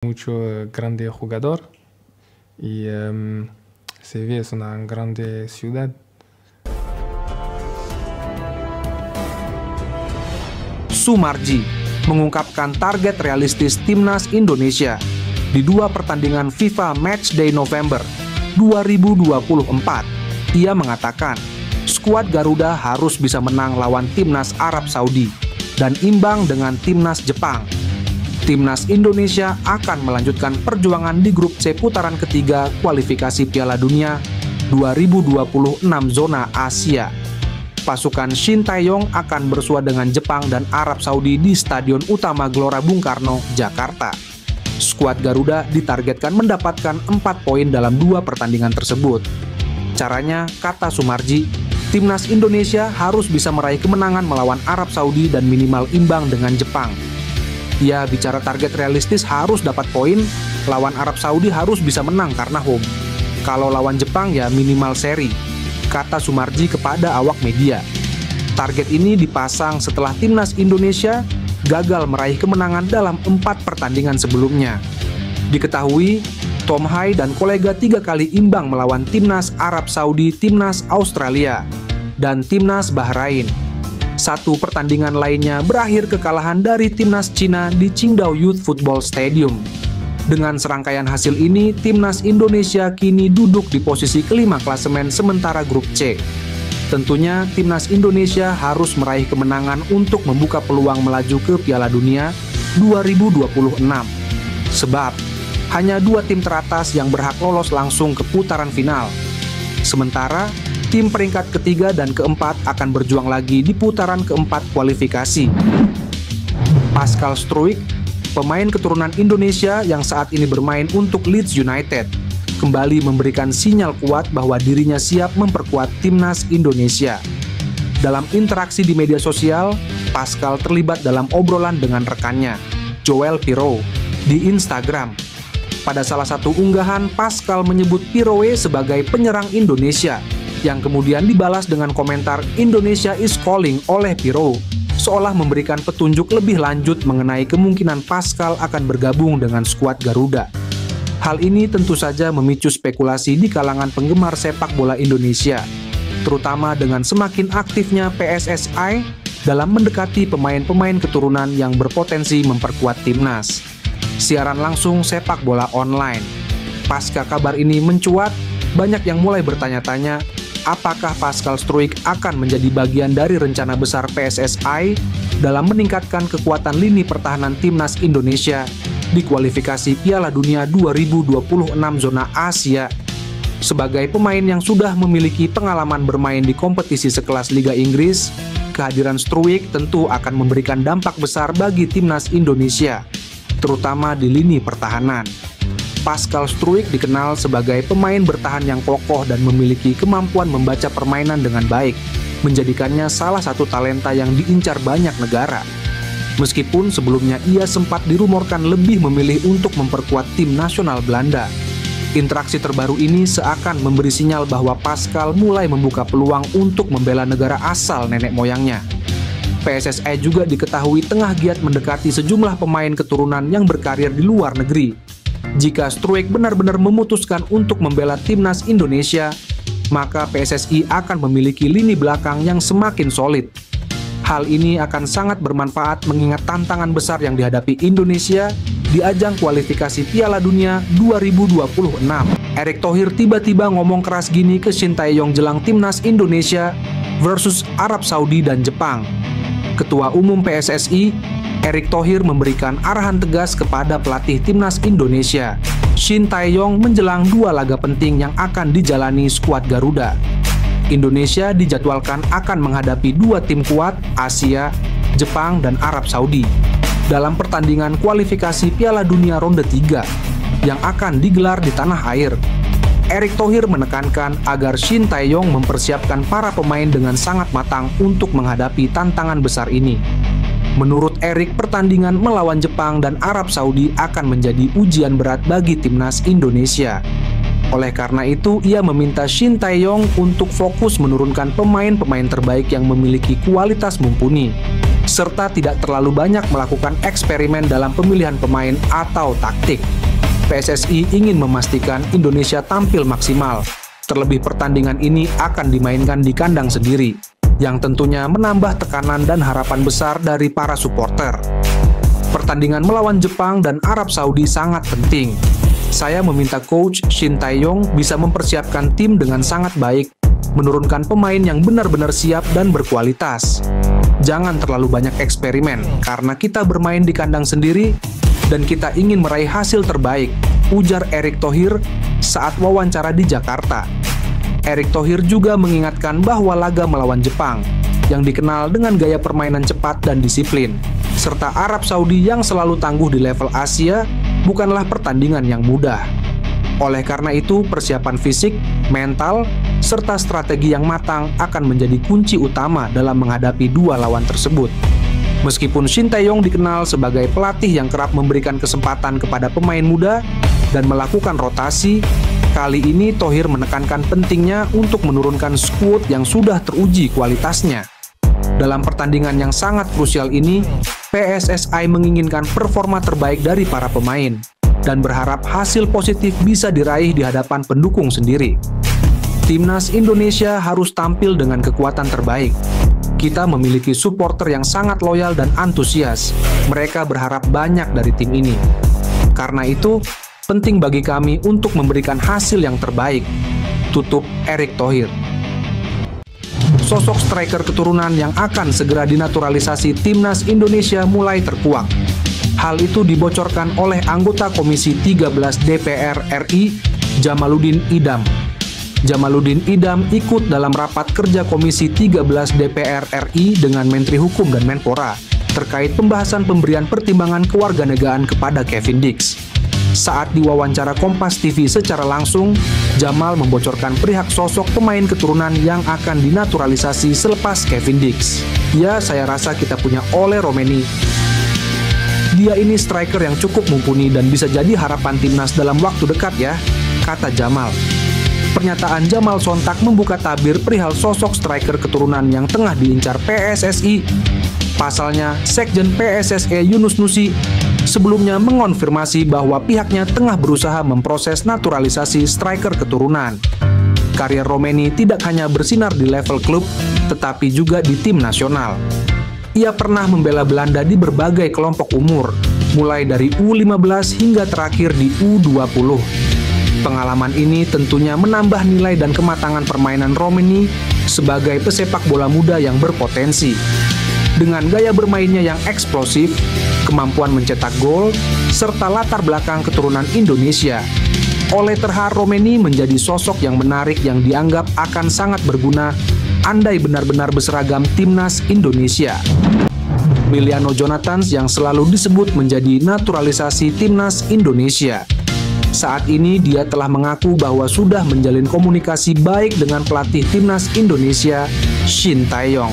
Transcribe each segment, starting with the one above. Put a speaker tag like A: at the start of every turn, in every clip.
A: mucho grande jugador y Sevilla es una grande ciudad.
B: Soemarji mengungkapkan target realistis timnas Indonesia di 2 pertandingan FIFA Matchday November 2024. Ia mengatakan, skuad Garuda harus bisa menang lawan timnas Arab Saudi dan imbang dengan timnas Jepang. Timnas Indonesia akan melanjutkan perjuangan di grup C putaran ketiga kualifikasi Piala Dunia 2026 zona Asia. Pasukan Shin Tae-yong akan bersua dengan Jepang dan Arab Saudi di Stadion Utama Gelora Bung Karno, Jakarta. Skuad Garuda ditargetkan mendapatkan 4 poin dalam 2 pertandingan tersebut. Caranya, kata Soemarji, timnas Indonesia harus bisa meraih kemenangan melawan Arab Saudi dan minimal imbang dengan Jepang. Ia bicara target realistis harus dapat poin, lawan Arab Saudi harus bisa menang karena home. Kalau lawan Jepang ya minimal seri, kata Soemarji kepada awak media. Target ini dipasang setelah timnas Indonesia gagal meraih kemenangan dalam 4 pertandingan sebelumnya. Diketahui, Tom Hai dan kolega 3 kali imbang melawan timnas Arab Saudi, timnas Australia, dan timnas Bahrain. 1 pertandingan lainnya berakhir kekalahan dari timnas Cina di Qingdao Youth Football Stadium. Dengan serangkaian hasil ini, timnas Indonesia kini duduk di posisi kelima klasemen sementara grup C. Tentunya timnas Indonesia harus meraih kemenangan untuk membuka peluang melaju ke Piala Dunia 2026. Sebab hanya 2 tim teratas yang berhak lolos langsung ke putaran final. Sementara tim peringkat ketiga dan keempat akan berjuang lagi di putaran keempat kualifikasi. Pascal Struijk, pemain keturunan Indonesia yang saat ini bermain untuk Leeds United, kembali memberikan sinyal kuat bahwa dirinya siap memperkuat timnas Indonesia. Dalam interaksi di media sosial, Pascal terlibat dalam obrolan dengan rekannya, Joel Piroe, di Instagram. Pada salah satu unggahan, Pascal menyebut Piroe sebagai penyerang Indonesia, yang kemudian dibalas dengan komentar Indonesia is calling oleh Piroe, seolah memberikan petunjuk lebih lanjut mengenai kemungkinan Pascal akan bergabung dengan skuad Garuda. Hal ini tentu saja memicu spekulasi di kalangan penggemar sepak bola Indonesia, terutama dengan semakin aktifnya PSSI dalam mendekati pemain-pemain keturunan yang berpotensi memperkuat timnas. Siaran langsung sepak bola online. Pasca kabar ini mencuat, banyak yang mulai bertanya-tanya, apakah Pascal Struijk akan menjadi bagian dari rencana besar PSSI dalam meningkatkan kekuatan lini pertahanan timnas Indonesia di kualifikasi Piala Dunia 2026 zona Asia. Sebagai pemain yang sudah memiliki pengalaman bermain di kompetisi sekelas Liga Inggris, kehadiran Struijk tentu akan memberikan dampak besar bagi timnas Indonesia, terutama di lini pertahanan. Pascal Struijk dikenal sebagai pemain bertahan yang kokoh dan memiliki kemampuan membaca permainan dengan baik, menjadikannya salah satu talenta yang diincar banyak negara. Meskipun sebelumnya ia sempat dirumorkan lebih memilih untuk memperkuat tim nasional Belanda. Interaksi terbaru ini seakan memberi sinyal bahwa Pascal mulai membuka peluang untuk membela negara asal nenek moyangnya. PSSI juga diketahui tengah giat mendekati sejumlah pemain keturunan yang berkarir di luar negeri. Jika Struijk benar-benar memutuskan untuk membela timnas Indonesia, maka PSSI akan memiliki lini belakang yang semakin solid. Hal ini akan sangat bermanfaat mengingat tantangan besar yang dihadapi Indonesia di ajang kualifikasi Piala Dunia 2026. Erick Thohir tiba-tiba ngomong keras gini ke Shin Tae-yong jelang timnas Indonesia versus Arab Saudi dan Jepang. Ketua Umum PSSI, Erick Thohir memberikan arahan tegas kepada pelatih timnas Indonesia, Shin Tae-yong menjelang 2 laga penting yang akan dijalani skuad Garuda. Indonesia dijadwalkan akan menghadapi 2 tim kuat Asia, Jepang, dan Arab Saudi dalam pertandingan kualifikasi Piala Dunia ronde 3 yang akan digelar di tanah air. Erick Thohir menekankan agar Shin Tae-yong mempersiapkan para pemain dengan sangat matang untuk menghadapi tantangan besar ini. Menurut Erick, pertandingan melawan Jepang dan Arab Saudi akan menjadi ujian berat bagi timnas Indonesia. Oleh karena itu, ia meminta Shin Tae-yong untuk fokus menurunkan pemain-pemain terbaik yang memiliki kualitas mumpuni. serta tidak terlalu banyak melakukan eksperimen dalam pemilihan pemain atau taktik. PSSI ingin memastikan Indonesia tampil maksimal, terlebih pertandingan ini akan dimainkan di kandang sendiri, yang tentunya menambah tekanan dan harapan besar dari para supporter. Pertandingan melawan Jepang dan Arab Saudi sangat penting. Saya meminta Coach Shin Tae-yong bisa mempersiapkan tim dengan sangat baik, menurunkan pemain yang benar-benar siap dan berkualitas. Jangan terlalu banyak eksperimen, karena kita bermain di kandang sendiri dan kita ingin meraih hasil terbaik, ujar Erick Thohir saat wawancara di Jakarta. Erick Thohir juga mengingatkan bahwa laga melawan Jepang, yang dikenal dengan gaya permainan cepat dan disiplin, serta Arab Saudi yang selalu tangguh di level Asia, bukanlah pertandingan yang mudah. Oleh karena itu, persiapan fisik, mental, serta strategi yang matang akan menjadi kunci utama dalam menghadapi dua lawan tersebut. Meskipun Shin Tae-yong dikenal sebagai pelatih yang kerap memberikan kesempatan kepada pemain muda dan melakukan rotasi, kali ini Thohir menekankan pentingnya untuk menurunkan skuad yang sudah teruji kualitasnya. Dalam pertandingan yang sangat krusial ini, PSSI menginginkan performa terbaik dari para pemain dan berharap hasil positif bisa diraih di hadapan pendukung sendiri. Timnas Indonesia harus tampil dengan kekuatan terbaik. Kita memiliki supporter yang sangat loyal dan antusias. Mereka berharap banyak dari tim ini. Karena itu, penting bagi kami untuk memberikan hasil yang terbaik. Tutup Erick Thohir. Sosok striker keturunan yang akan segera dinaturalisasi Timnas Indonesia mulai terkuak. Hal itu dibocorkan oleh anggota Komisi 13 DPR RI, Jamaluddin Idam. Jamaluddin Idam ikut dalam rapat kerja Komisi 13 DPR RI dengan Menteri Hukum dan Menpora terkait pembahasan pemberian pertimbangan kewarganegaraan kepada Kevin Dix. Saat diwawancara Kompas TV secara langsung, Jamal membocorkan perihal sosok pemain keturunan yang akan dinaturalisasi selepas Kevin Dix. Ya, saya rasa kita punya Ole Romeni. Dia ini striker yang cukup mumpuni dan bisa jadi harapan timnas dalam waktu dekat ya, kata Jamal. Pernyataan Jamal sontak membuka tabir perihal sosok striker keturunan yang tengah diincar PSSI. Pasalnya, Sekjen PSSI Yunus Nusi sebelumnya mengonfirmasi bahwa pihaknya tengah berusaha memproses naturalisasi striker keturunan. Karier Romeni tidak hanya bersinar di level klub, tetapi juga di tim nasional. Ia pernah membela Belanda di berbagai kelompok umur, mulai dari U15 hingga terakhir di U20. Pengalaman ini tentunya menambah nilai dan kematangan permainan Romeni sebagai pesepak bola muda yang berpotensi. Dengan gaya bermainnya yang eksplosif, kemampuan mencetak gol, serta latar belakang keturunan Indonesia, Ole terhar Romeni menjadi sosok yang menarik yang dianggap akan sangat berguna andai benar-benar berseragam Timnas Indonesia. Miliano Jonathans yang selalu disebut menjadi naturalisasi Timnas Indonesia. Saat ini dia telah mengaku bahwa sudah menjalin komunikasi baik dengan pelatih Timnas Indonesia, Shin Tae-yong.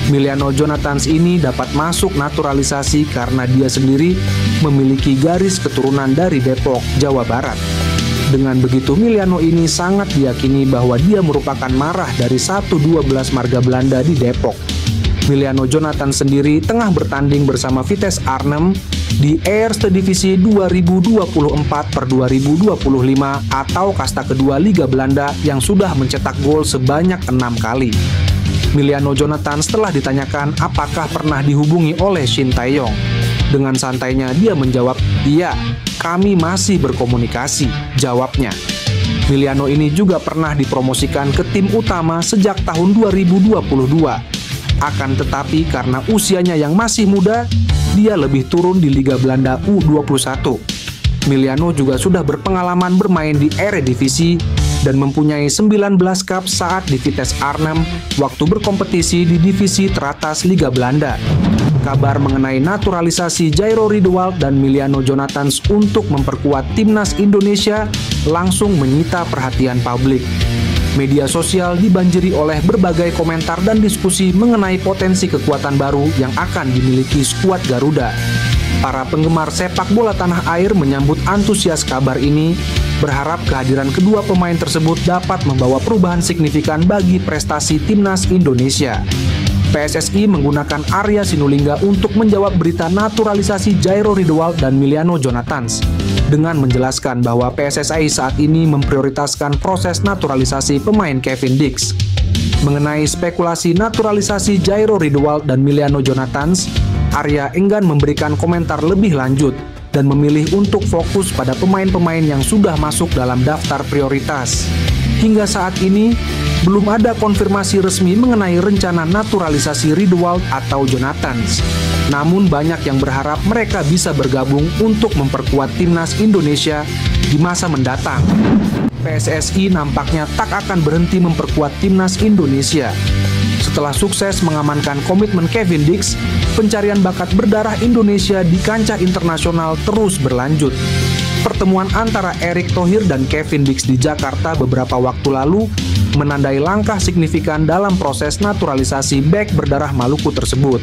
B: Miliano Jonathans ini dapat masuk naturalisasi karena dia sendiri memiliki garis keturunan dari Depok, Jawa Barat. Dengan begitu, Miliano ini sangat diyakini bahwa dia merupakan marah dari 1/12 marga Belanda di Depok. Miliano Jonathans sendiri tengah bertanding bersama Vitesse Arnhem di Eerste Divisie 2024/2025 atau kasta kedua Liga Belanda yang sudah mencetak gol sebanyak 6 kali. Miliano Jonathans telah ditanyakan apakah pernah dihubungi oleh Shin Tae-yong. Dengan santainya dia menjawab, "Iya, kami masih berkomunikasi," jawabnya. Miliano ini juga pernah dipromosikan ke tim utama sejak tahun 2022. Akan tetapi karena usianya yang masih muda, dia lebih turun di Liga Belanda U21. Miliano juga sudah berpengalaman bermain di Eredivisie dan mempunyai 19 cup saat di Vitesse Arnhem waktu berkompetisi di divisi teratas Liga Belanda. Kabar mengenai naturalisasi Jairo Riedewald dan Miliano Jonathans untuk memperkuat Timnas Indonesia langsung menyita perhatian publik. Media sosial dibanjiri oleh berbagai komentar dan diskusi mengenai potensi kekuatan baru yang akan dimiliki skuad Garuda. Para penggemar sepak bola tanah air menyambut antusias kabar ini, berharap kehadiran kedua pemain tersebut dapat membawa perubahan signifikan bagi prestasi Timnas Indonesia. PSSI menggunakan Arya Sinulinga untuk menjawab berita naturalisasi Jairo Riedewald dan Miliano Jonathans dengan menjelaskan bahwa PSSI saat ini memprioritaskan proses naturalisasi pemain Kevin Dix. Mengenai spekulasi naturalisasi Jairo Riedewald dan Miliano Jonathans, Arya enggan memberikan komentar lebih lanjut dan memilih untuk fokus pada pemain-pemain yang sudah masuk dalam daftar prioritas. Hingga saat ini, belum ada konfirmasi resmi mengenai rencana naturalisasi Riedewald atau Jonathans. Namun banyak yang berharap mereka bisa bergabung untuk memperkuat timnas Indonesia di masa mendatang. PSSI nampaknya tak akan berhenti memperkuat timnas Indonesia. Setelah sukses mengamankan komitmen Kevin Dix, pencarian bakat berdarah Indonesia di kancah internasional terus berlanjut. Pertemuan antara Erick Thohir dan Kevin Dix di Jakarta beberapa waktu lalu menandai langkah signifikan dalam proses naturalisasi bek berdarah Maluku tersebut.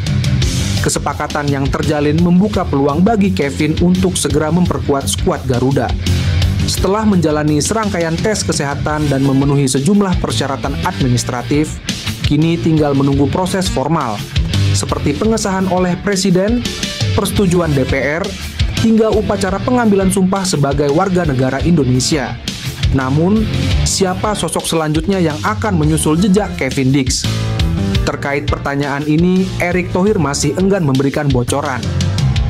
B: Kesepakatan yang terjalin membuka peluang bagi Kevin untuk segera memperkuat skuad Garuda. Setelah menjalani serangkaian tes kesehatan dan memenuhi sejumlah persyaratan administratif, kini tinggal menunggu proses formal, seperti pengesahan oleh Presiden, persetujuan DPR, hingga upacara pengambilan sumpah sebagai warga negara Indonesia. Namun, siapa sosok selanjutnya yang akan menyusul jejak Kevin Dix? Terkait pertanyaan ini, Erick Thohir masih enggan memberikan bocoran.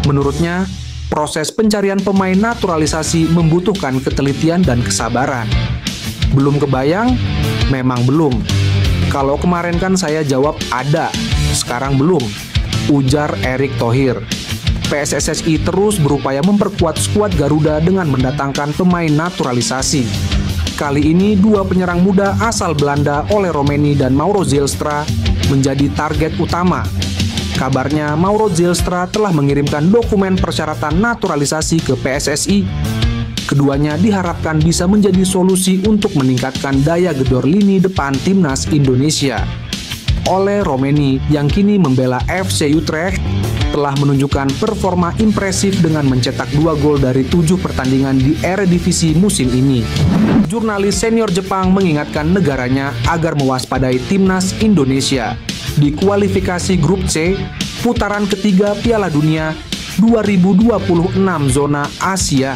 B: Menurutnya, proses pencarian pemain naturalisasi membutuhkan ketelitian dan kesabaran. Belum kebayang? Memang belum. Kalau kemarin kan saya jawab ada, sekarang belum, ujar Erick Thohir. PSSI terus berupaya memperkuat skuad Garuda dengan mendatangkan pemain naturalisasi. Kali ini dua penyerang muda asal Belanda Ole Roemeny dan Mauro Zijlstra menjadi target utama. Kabarnya Mauro Zijlstra telah mengirimkan dokumen persyaratan naturalisasi ke PSSI. Keduanya diharapkan bisa menjadi solusi untuk meningkatkan daya gedor lini depan timnas Indonesia. Ole Roemeny yang kini membela FC Utrecht telah menunjukkan performa impresif dengan mencetak 2 gol dari 7 pertandingan di Eredivisie musim ini. Jurnalis senior Jepang mengingatkan negaranya agar mewaspadai timnas Indonesia di kualifikasi grup C, putaran ketiga Piala Dunia 2026 zona Asia.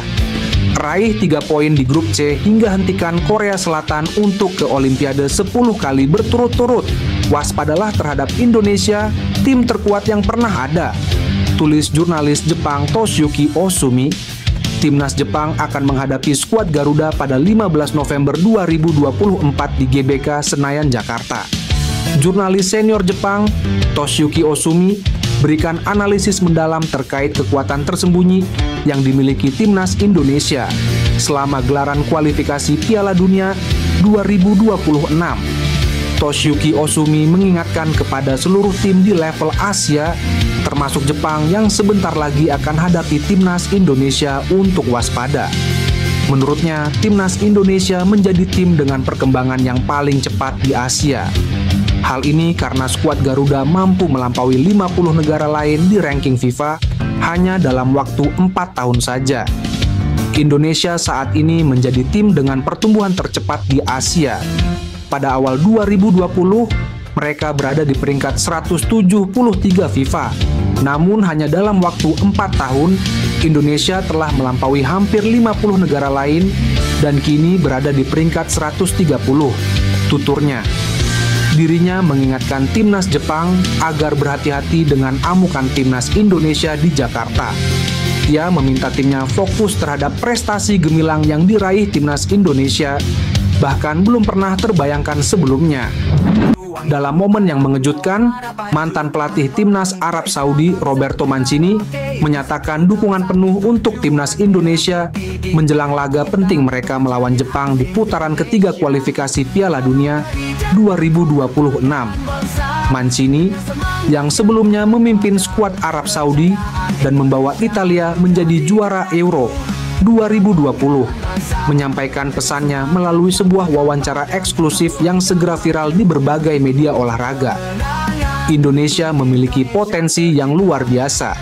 B: Raih 3 poin di grup C hingga hentikan Korea Selatan untuk ke Olimpiade 10 kali berturut-turut. Waspadalah terhadap Indonesia, tim terkuat yang pernah ada, tulis jurnalis Jepang Toshiyuki Osumi. Timnas Jepang akan menghadapi skuad Garuda pada 15 November 2024 di GBK Senayan, Jakarta. Jurnalis senior Jepang Toshiyuki Osumi berikan analisis mendalam terkait kekuatan tersembunyi yang dimiliki timnas Indonesia selama gelaran kualifikasi Piala Dunia 2026. Toshiyuki Osumi mengingatkan kepada seluruh tim di level Asia, termasuk Jepang yang sebentar lagi akan hadapi timnas Indonesia untuk waspada. Menurutnya, timnas Indonesia menjadi tim dengan perkembangan yang paling cepat di Asia. Hal ini karena skuad Garuda mampu melampaui 50 negara lain di ranking FIFA hanya dalam waktu 4 tahun saja. Indonesia saat ini menjadi tim dengan pertumbuhan tercepat di Asia. Pada awal 2020, mereka berada di peringkat 173 FIFA. Namun hanya dalam waktu 4 tahun, Indonesia telah melampaui hampir 50 negara lain dan kini berada di peringkat 130, tuturnya. Dirinya mengingatkan timnas Jepang agar berhati-hati dengan amukan timnas Indonesia di Jakarta. Ia meminta timnya fokus terhadap prestasi gemilang yang diraih timnas Indonesia, bahkan belum pernah terbayangkan sebelumnya. Dalam momen yang mengejutkan, mantan pelatih timnas Arab Saudi Roberto Mancini menyatakan dukungan penuh untuk timnas Indonesia menjelang laga penting mereka melawan Jepang di putaran ketiga kualifikasi Piala Dunia 2026. Mancini, yang sebelumnya memimpin skuad Arab Saudi dan membawa Italia menjadi juara Euro 2020, menyampaikan pesannya melalui sebuah wawancara eksklusif yang segera viral di berbagai media olahraga. Indonesia memiliki potensi yang luar biasa.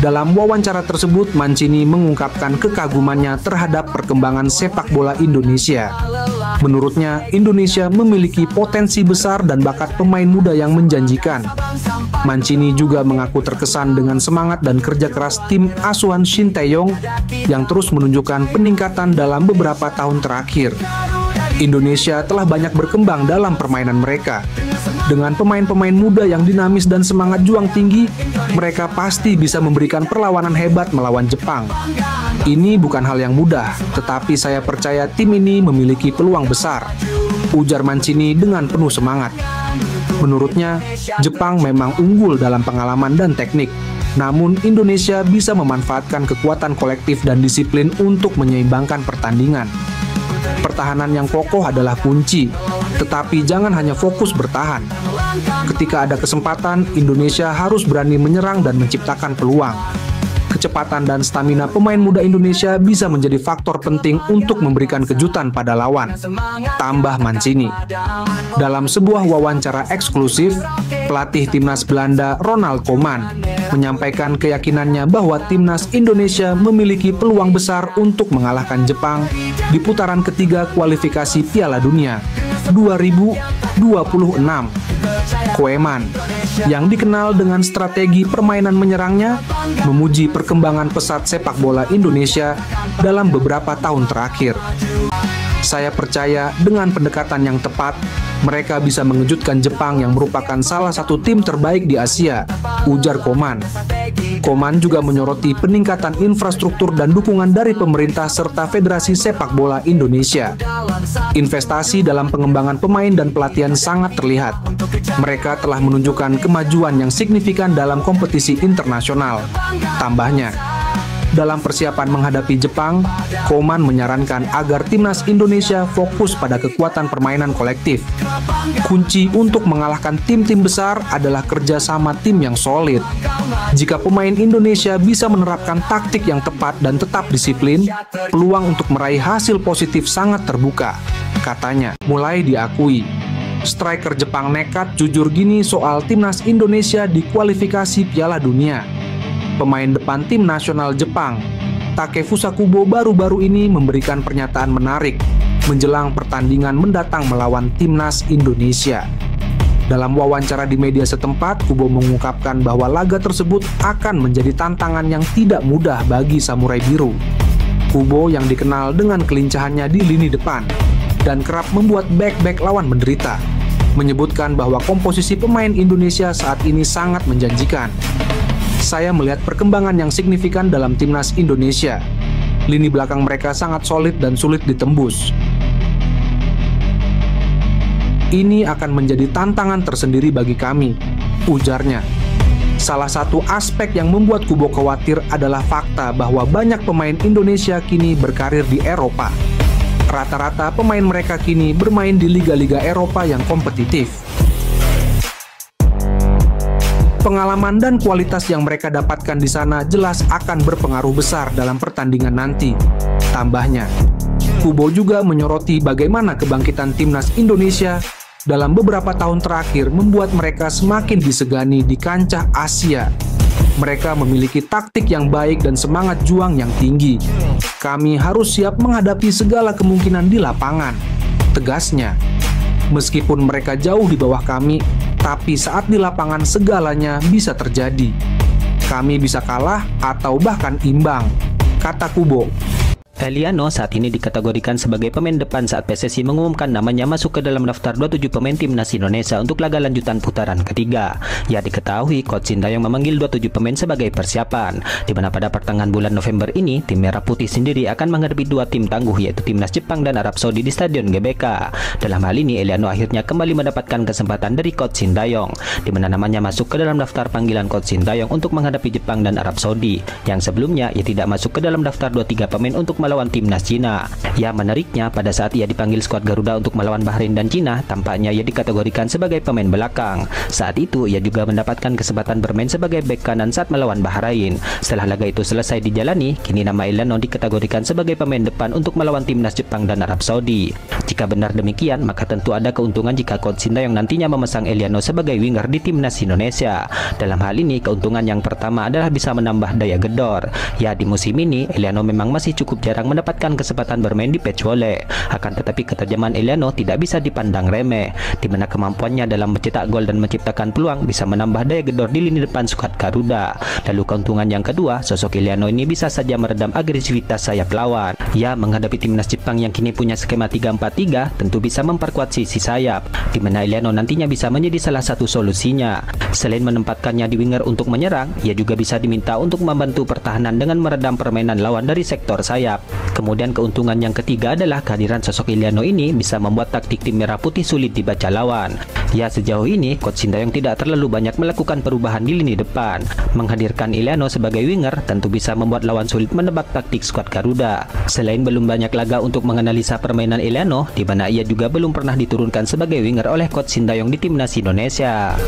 B: Dalam wawancara tersebut, Mancini mengungkapkan kekagumannya terhadap perkembangan sepak bola Indonesia. Menurutnya, Indonesia memiliki potensi besar dan bakat pemain muda yang menjanjikan. Mancini juga mengaku terkesan dengan semangat dan kerja keras tim asuhan Shin Tae-yong yang terus menunjukkan peningkatan dalam beberapa tahun terakhir. Indonesia telah banyak berkembang dalam permainan mereka. Dengan pemain-pemain muda yang dinamis dan semangat juang tinggi, mereka pasti bisa memberikan perlawanan hebat melawan Jepang. Ini bukan hal yang mudah, tetapi saya percaya tim ini memiliki peluang besar, ujar Mancini dengan penuh semangat. Menurutnya, Jepang memang unggul dalam pengalaman dan teknik, namun Indonesia bisa memanfaatkan kekuatan kolektif dan disiplin untuk menyeimbangkan pertandingan. Pertahanan yang kokoh adalah kunci, tetapi jangan hanya fokus bertahan. Ketika ada kesempatan, Indonesia harus berani menyerang dan menciptakan peluang. Kecepatan dan stamina pemain muda Indonesia bisa menjadi faktor penting untuk memberikan kejutan pada lawan, tambah Mancini. Dalam sebuah wawancara eksklusif, pelatih timnas Belanda Ronald Koeman menyampaikan keyakinannya bahwa timnas Indonesia memiliki peluang besar untuk mengalahkan Jepang di putaran ketiga kualifikasi Piala Dunia 2026. Koeman, yang dikenal dengan strategi permainan menyerangnya, memuji perkembangan pesat sepak bola Indonesia dalam beberapa tahun terakhir. Saya percaya dengan pendekatan yang tepat, mereka bisa mengejutkan Jepang yang merupakan salah satu tim terbaik di Asia, ujar Koeman. Koeman juga menyoroti peningkatan infrastruktur dan dukungan dari pemerintah serta Federasi Sepak Bola Indonesia. Investasi dalam pengembangan pemain dan pelatihan sangat terlihat. Mereka telah menunjukkan kemajuan yang signifikan dalam kompetisi internasional. Tambahnya, dalam persiapan menghadapi Jepang, Koeman menyarankan agar timnas Indonesia fokus pada kekuatan permainan kolektif. Kunci untuk mengalahkan tim-tim besar adalah kerjasama tim yang solid. Jika pemain Indonesia bisa menerapkan taktik yang tepat dan tetap disiplin, peluang untuk meraih hasil positif sangat terbuka, katanya. Mulai diakui, striker Jepang nekat jujur gini soal timnas Indonesia di kualifikasi Piala Dunia. Pemain depan tim nasional Jepang, Takefusa Kubo, baru-baru ini memberikan pernyataan menarik menjelang pertandingan mendatang melawan timnas Indonesia. Dalam wawancara di media setempat, Kubo mengungkapkan bahwa laga tersebut akan menjadi tantangan yang tidak mudah bagi Samurai Biru. Kubo yang dikenal dengan kelincahannya di lini depan dan kerap membuat bek-bek lawan menderita, menyebutkan bahwa komposisi pemain Indonesia saat ini sangat menjanjikan. Saya melihat perkembangan yang signifikan dalam timnas Indonesia. Lini belakang mereka sangat solid dan sulit ditembus. Ini akan menjadi tantangan tersendiri bagi kami, ujarnya. Salah satu aspek yang membuat Kubo khawatir adalah fakta bahwa banyak pemain Indonesia kini berkarir di Eropa. Rata-rata pemain mereka kini bermain di liga-liga Eropa yang kompetitif. Pengalaman dan kualitas yang mereka dapatkan di sana jelas akan berpengaruh besar dalam pertandingan nanti, tambahnya. Kubo juga menyoroti bagaimana kebangkitan timnas Indonesia dalam beberapa tahun terakhir membuat mereka semakin disegani di kancah Asia. Mereka memiliki taktik yang baik dan semangat juang yang tinggi. Kami harus siap menghadapi segala kemungkinan di lapangan, tegasnya. Meskipun mereka jauh di bawah kami, tapi saat di lapangan segalanya bisa terjadi. Kami bisa kalah atau bahkan imbang, kata Kubo.
C: Eliano saat ini dikategorikan sebagai pemain depan saat PSSI mengumumkan namanya masuk ke dalam daftar 27 pemain timnas Indonesia untuk laga lanjutan putaran ketiga. Ya, diketahui Coach Shin Tae-yong memanggil 27 pemain sebagai persiapan, di mana pada pertengahan bulan November ini tim Merah Putih sendiri akan menghadapi dua tim tangguh, yaitu timnas Jepang dan Arab Saudi di Stadion GBK. Dalam hal ini Eliano akhirnya kembali mendapatkan kesempatan dari Coach Shin Tae-yong, di mana namanya masuk ke dalam daftar panggilan Coach Shin Tae-yong untuk menghadapi Jepang dan Arab Saudi, yang sebelumnya ia tidak masuk ke dalam daftar 23 pemain untuk melawan timnas Cina. Ya, menariknya pada saat ia dipanggil skuad Garuda untuk melawan Bahrain dan Cina, tampaknya ia dikategorikan sebagai pemain belakang. Saat itu ia juga mendapatkan kesempatan bermain sebagai bek kanan saat melawan Bahrain. Setelah laga itu selesai dijalani, kini nama Eliano dikategorikan sebagai pemain depan untuk melawan timnas Jepang dan Arab Saudi. Jika benar demikian, maka tentu ada keuntungan jika Coach Shin Tae-yong nantinya memasang Eliano sebagai winger di timnas Indonesia. Dalam hal ini, keuntungan yang pertama adalah bisa menambah daya gedor. Ya, di musim ini Eliano memang masih cukup jarang jarang mendapatkan kesempatan bermain di pitch volley. Akan tetapi ketajaman Eliano tidak bisa dipandang remeh, di mana kemampuannya dalam mencetak gol dan menciptakan peluang bisa menambah daya gedor di lini depan skuad Garuda. Lalu keuntungan yang kedua, sosok Eliano ini bisa saja meredam agresivitas sayap lawan. Ya, menghadapi timnas Jepang yang kini punya skema 3-4-3, tentu bisa memperkuat sisi sayap, di mana Eliano nantinya bisa menjadi salah satu solusinya. Selain menempatkannya di winger untuk menyerang, ia juga bisa diminta untuk membantu pertahanan dengan meredam permainan lawan dari sektor sayap. Kemudian keuntungan yang ketiga adalah kehadiran sosok Eliano ini bisa membuat taktik tim merah putih sulit dibaca lawan. Ya, sejauh ini Coach Sintayong tidak terlalu banyak melakukan perubahan di lini depan. Menghadirkan Eliano sebagai winger tentu bisa membuat lawan sulit menebak taktik skuad Garuda. Selain belum banyak laga untuk menganalisa permainan Eliano, di mana ia juga belum pernah diturunkan sebagai winger oleh Coach Sintayong di timnas Indonesia.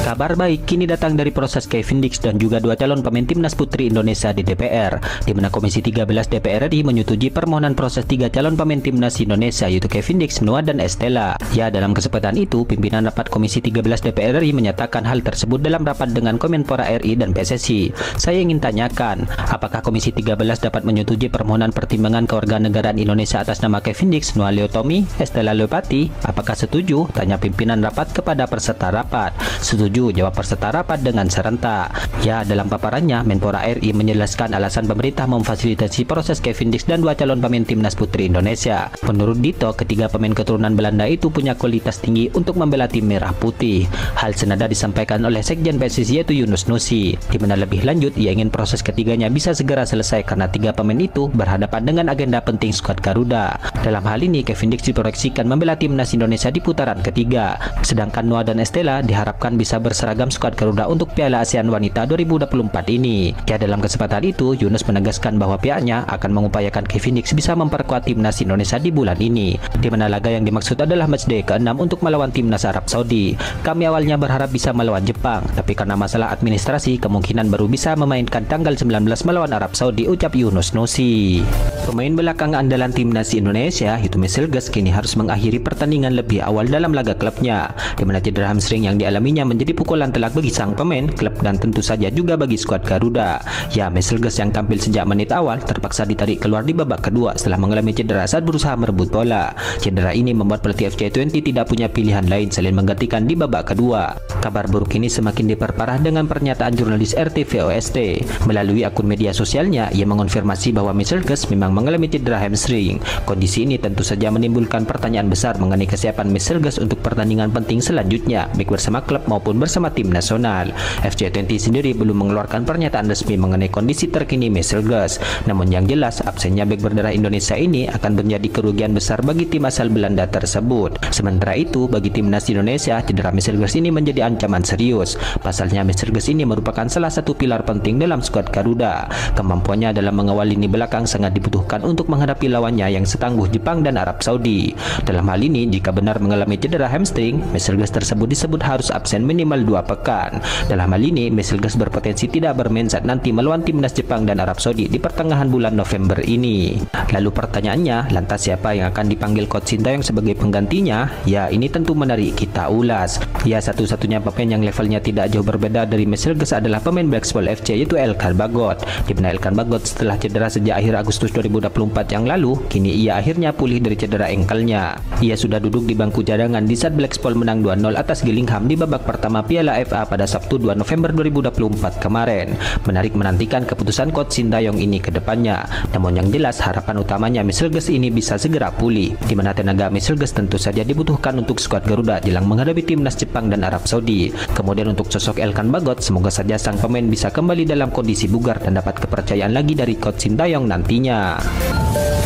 C: Kabar baik kini datang dari proses Kevin Dix dan juga dua calon pemain timnas putri Indonesia di DPR, di mana Komisi 13 DPR RI menyetujui permohonan proses 3 calon pemain timnas Indonesia yaitu Kevin Dix, Noah dan Estella. Ya, dalam kesempatan itu pimpinan rapat Komisi 13 DPR RI menyatakan hal tersebut dalam rapat dengan Kemenpora RI dan PSSI. Saya ingin tanyakan, apakah Komisi 13 dapat menyetujui permohonan pertimbangan kewarganegaraan Indonesia atas nama Kevin Dix, Noah Leo Tommy, Estella Leopati? Apakah setuju? Tanya pimpinan rapat kepada peserta rapat. Setuju, jawab peserta rapat dengan serentak. Ya, dalam paparannya, Menpora RI menjelaskan alasan pemerintah memfasilitasi proses Kevin Dix dan dua calon pemain timnas putri Indonesia. Menurut Dito, ketiga pemain keturunan Belanda itu punya kualitas tinggi untuk membela tim merah putih. Hal senada disampaikan oleh Sekjen PSSI yaitu Yunus Nusi, di mana lebih lanjut ia ingin proses ketiganya bisa segera selesai karena tiga pemain itu berhadapan dengan agenda penting skuad Garuda. Dalam hal ini, Kevin Dix diproyeksikan membela timnas Indonesia di putaran ketiga, sedangkan Noah dan Estella diharapkan bisa berseragam skuad Garuda untuk Piala ASEAN Wanita 2024 ini. Ya, dalam kesempatan itu Yunus menegaskan bahwa pihaknya akan mengupayakan Kevin Dix bisa memperkuat timnas Indonesia di bulan ini, di mana laga yang dimaksud adalah matchday ke-6 untuk melawan timnas Arab Saudi. Kami awalnya berharap bisa melawan Jepang, tapi karena masalah administrasi kemungkinan baru bisa memainkan tanggal 19 melawan Arab Saudi, ucap Yunus Nusi. Pemain belakang andalan timnas Indonesia yaitu Mesilges kini harus mengakhiri pertandingan lebih awal dalam laga klubnya, di mana cedera hamstring yang dialaminya menjadi pukulan telak bagi sang pemain, klub dan tentu saja juga bagi skuad Garuda. Ya, Mesilges yang tampil sejak menit awal terpaksa ditarik keluar di babak kedua setelah mengalami cedera saat berusaha merebut bola. Cedera ini membuat pelatih FC20 tidak punya pilihan lain selain menggantikan di babak kedua. Kabar buruk ini semakin diperparah dengan pernyataan jurnalis RTVOST. Melalui akun media sosialnya, ia mengonfirmasi bahwa Mesilges memang mengalami cedera hamstring. Kondisi ini tentu saja menimbulkan pertanyaan besar mengenai kesiapan Mesilges untuk pertandingan penting selanjutnya, baik bersama klub maupun bersama tim nasional. FC20 sendiri belum mengeluarkan pernyataan resmi mengenai kondisi terkini Mesilges. Namun yang jelas, absennya bek berdarah Indonesia ini akan menjadi kerugian besar bagi tim asal Belanda tersebut. Sementara itu, bagi timnas Indonesia, cedera Mesilges ini menjadi ancaman serius. Pasalnya, Mesilges ini merupakan salah satu pilar penting dalam skuad Garuda. Kemampuannya dalam mengawal lini belakang sangat dibutuhkan untuk menghadapi lawannya yang setangguh Jepang dan Arab Saudi. Dalam hal ini, jika benar mengalami cedera hamstring, Mesilges tersebut disebut harus absen minimal 2 pekan. Dalam hal ini, Mesilges berpotensi tidak bermain saat nanti melawan timnas Jepang dan Arab Saudi di pertengahan bulan November ini. Lalu pertanyaannya, lantas siapa yang akan dipanggil Coach Sintayong sebagai penggantinya? Ya, ini tentu menarik kita ulas. Ya, satu-satunya pemain yang levelnya tidak jauh berbeda dari Mesilges adalah pemain Blackpool FC yaitu Elkan Bagot. Di mana Elkan Bagot setelah cedera sejak akhir Agustus 2024 yang lalu, kini ia akhirnya pulih dari cedera engkelnya. Ia sudah duduk di bangku cadangan di saat Blackpool menang 2-0 atas Gillingham di babak pertama Piala FA pada Sabtu 2 November 2024 kemarin. Menarik menantikan keputusan Coach Sintayong ini ke depannya. Namun yang jelas harapan utamanya Mesilges ini bisa segera pulih, di mana tenaga Mesilges tentu saja dibutuhkan untuk skuad Garuda jelang menghadapi timnas Jepang dan Arab Saudi. Kemudian untuk sosok Elkan Bagot, semoga saja sang pemain bisa kembali dalam kondisi bugar dan dapat kepercayaan lagi dari Coach Sintayong nantinya.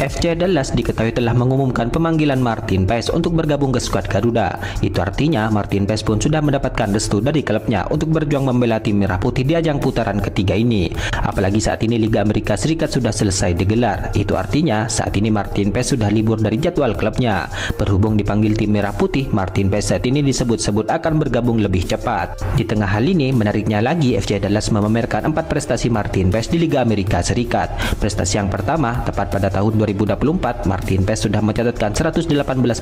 C: FC Dallas diketahui telah mengumumkan pemanggilan Martin Paes untuk bergabung ke skuad Garuda. Itu artinya Martin Paes pun sudah mendapatkan restu dari klubnya untuk berjuang membela tim merah putih di ajang putaran ketiga ini. Apalagi saat ini Liga Amerika Serikat sudah selesai digelar. Itu artinya saat ini Martin Paes sudah libur dari jadwal klubnya. Berhubung dipanggil tim merah putih, Martin Paes saat ini disebut-sebut akan bergabung lebih cepat. Di tengah hal ini, menariknya lagi FC Dallas memamerkan 4 prestasi Martin Paes di Liga Amerika Serikat. Prestasi yang pertama tepat pada tahun 2024, Martin Pes sudah mencatatkan 118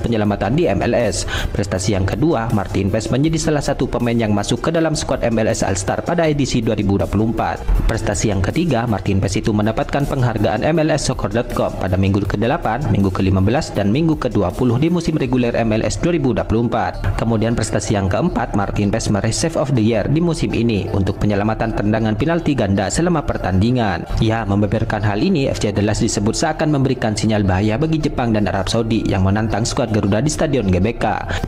C: penyelamatan di MLS. Prestasi yang kedua, Martin Pes menjadi salah satu pemain yang masuk ke dalam skuad MLS All-Star pada edisi 2024. Prestasi yang ketiga, Martin Pes itu mendapatkan penghargaan MLSsoccer.com pada minggu ke-8, minggu ke-15, dan minggu ke-20 di musim reguler MLS 2024. Kemudian prestasi yang keempat, Martin Pes meraih Save of the Year di musim ini untuk penyelamatan tendangan penalti ganda selama pertandingan. Ya, membeberkan hal ini, FC Dallas disebut seakan memberikan sinyal bahaya bagi Jepang dan Arab Saudi yang menantang skuad Garuda di Stadion GBK.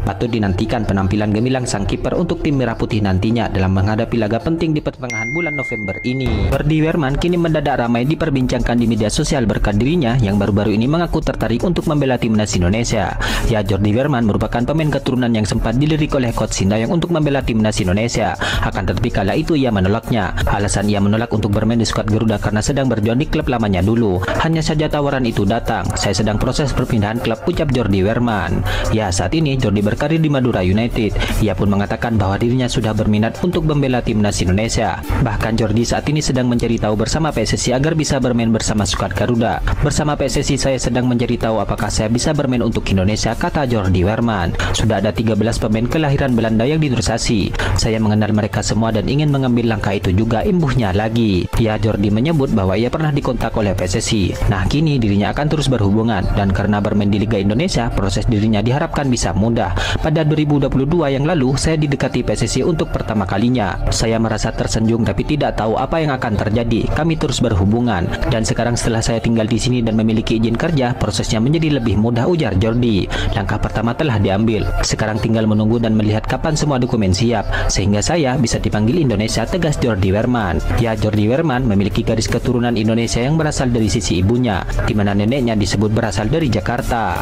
C: Patut dinantikan penampilan gemilang sang kiper untuk tim Merah Putih nantinya dalam menghadapi laga penting di pertengahan bulan November ini. Jordi Wehrman kini mendadak ramai diperbincangkan di media sosial berkat dirinya yang baru-baru ini mengaku tertarik untuk membela timnas Indonesia. Ya, Jordi Wehrman merupakan pemain keturunan yang sempat dilirik oleh Coach Sintayong untuk membela timnas Indonesia. Akan tetapi kala itu ia menolaknya. Alasan ia menolak untuk bermain di skuad Garuda karena sedang berjuang di klub lamanya dulu. Hanya saja tawaran itu datang. Saya sedang proses perpindahan klub, ucap Jordi Wehrman. Ya, saat ini Jordi berkarir di Madura United. Ia pun mengatakan bahwa dirinya sudah berminat untuk membela timnas Indonesia. Bahkan Jordi saat ini sedang mencari tahu bersama PSSI agar bisa bermain bersama skuad Garuda. Bersama PSSI saya sedang mencari tahu apakah saya bisa bermain untuk Indonesia, kata Jordi Wehrman. Sudah ada 13 pemain kelahiran Belanda yang naturalisasi. Saya mengenal mereka semua dan ingin mengambil langkah itu juga, imbuhnya lagi. Ya, Jordi menyebut bahwa ia pernah dikontak oleh PSSI. Nah, kini dirinya akan terus berhubungan dan karena bermain di Liga Indonesia, proses dirinya diharapkan bisa mudah. Pada 2022 yang lalu, saya didekati PSSI untuk pertama kalinya. Saya merasa tersanjung tapi tidak tahu apa yang akan terjadi. Kami terus berhubungan dan sekarang setelah saya tinggal di sini dan memiliki izin kerja, prosesnya menjadi lebih mudah, ujar Jordi. Langkah pertama telah diambil. Sekarang tinggal menunggu dan melihat kapan semua dokumen siap sehingga saya bisa dipanggil Indonesia, tegas Jordi Wehrman. Ya, Jordi Wehrman memiliki garis keturunan Indonesia yang berasal dari sisi ibunya, di mana neneknya disebut berasal dari Jakarta.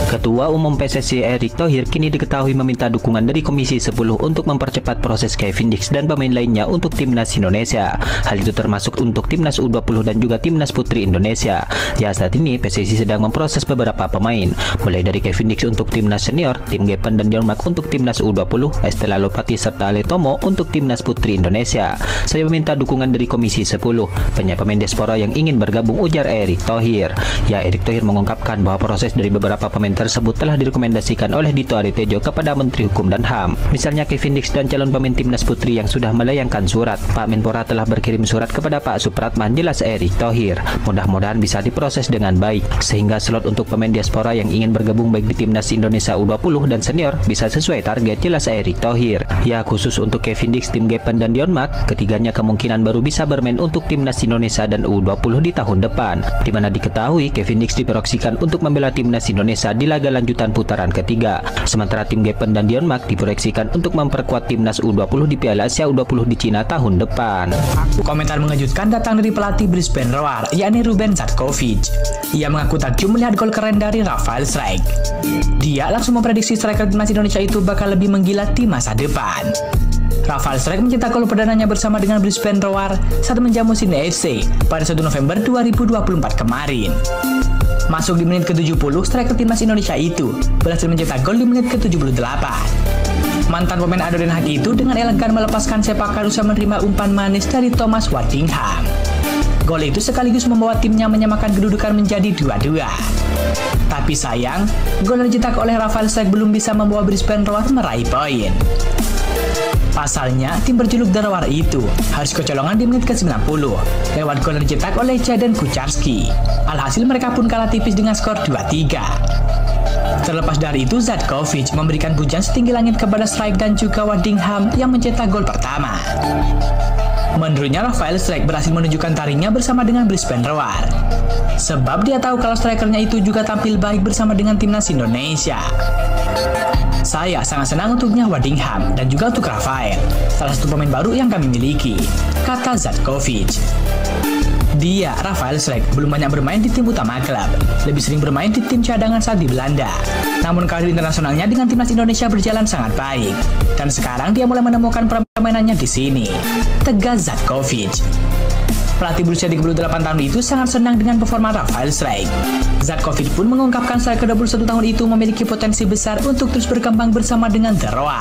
C: Ketua Umum PSSI Erick Thohir kini diketahui meminta dukungan dari Komisi 10 untuk mempercepat proses Kevin Dix dan pemain lainnya untuk timnas Indonesia. Hal itu termasuk untuk timnas U20 dan juga timnas putri Indonesia. Ya, saat ini PSSI sedang memproses beberapa pemain, mulai dari Kevin Dix untuk timnas senior, Tim Gepen dan Dion Mark untuk timnas U20, Estela Lopati serta Ale Tomo untuk timnas putri Indonesia. Saya meminta dukungan dari Komisi 10, banyak pemain diaspora yang ingin bergabung, ujar Erick Thohir. Ya, Erick Thohir mengungkapkan bahwa proses dari beberapa pemain tersebut telah direkomendasikan oleh Dito Aritejo kepada Menteri Hukum dan HAM. Misalnya Kevin Dix dan calon pemain timnas putri yang sudah melayangkan surat. Pak Menpora telah berkirim surat kepada Pak Supratman, jelas Erick Thohir. Mudah-mudahan bisa diproses dengan baik sehingga slot untuk pemain diaspora yang ingin bergabung baik di timnas Indonesia U20 dan senior bisa sesuai target, jelas Erick Thohir. Ya, khusus untuk Kevin Dix, Tim Gepen dan Dion Mark, ketiganya kemungkinan baru bisa bermain untuk timnas Indonesia dan U20 di tahun depan, di mana diketahui Kevin Dix diproyeksikan untuk membela timnas Indonesia di laga lanjutan putaran ketiga. Sementara Tim Gepen dan Dion Mark diproyeksikan untuk memperkuat timnas U20 di Piala Asia U20 di Cina tahun depan.
D: Komentar mengejutkan datang dari pelatih Brisbane Roar, yakni Ruben Zatkovic. Ia mengaku takjub melihat gol keren dari Rafael Struijk. Dia langsung memprediksi striker timnas Indonesia itu bakal lebih menggila di masa depan. Rafael Struijk mencetak gol perdananya bersama dengan Brisbane Roar saat menjamu Sydney FC pada 1 November 2024 kemarin. Masuk di menit ke-70, striker timnas Indonesia itu berhasil mencetak gol di menit ke-78. Mantan pemain Ado Den Haag itu dengan elegan melepaskan sepakan usai menerima umpan manis dari Thomas Waddingham. Gol itu sekaligus membawa timnya menyamakan kedudukan menjadi 2-2. Tapi sayang, gol yang dicetak oleh Rafael Struijk belum bisa membawa Brisbane Roar meraih poin. Pasalnya, tim berjuluk The Roar itu harus kecolongan di menit ke-90 lewat gol yang dicetak oleh Jadon Kucharski. Alhasil mereka pun kalah tipis dengan skor 2-3. Terlepas dari itu, Zatkovic memberikan pujian setinggi langit kepada Struijk dan juga Waddingham yang mencetak gol pertama. Menurutnya, Rafael Struijk berhasil menunjukkan taringnya bersama dengan Brisbane Roar. Sebab dia tahu kalau strikernya itu juga tampil baik bersama dengan timnas Indonesia. Saya sangat senang untuknya Waddingham dan juga untuk Rafael, salah satu pemain baru yang kami miliki, kata Zatkovic. Dia, Rafael Struijk, belum banyak bermain di tim utama klub, lebih sering bermain di tim cadangan saat di Belanda. Namun karir internasionalnya dengan timnas Indonesia berjalan sangat baik, dan sekarang dia mulai menemukan permainannya di sini, tegas Zatkovic. Pelatih berusia 38 tahun itu sangat senang dengan performa Rafael Struijk. Zatkovic pun mengungkapkan striker 21 tahun itu memiliki potensi besar untuk terus berkembang bersama dengan The Roar.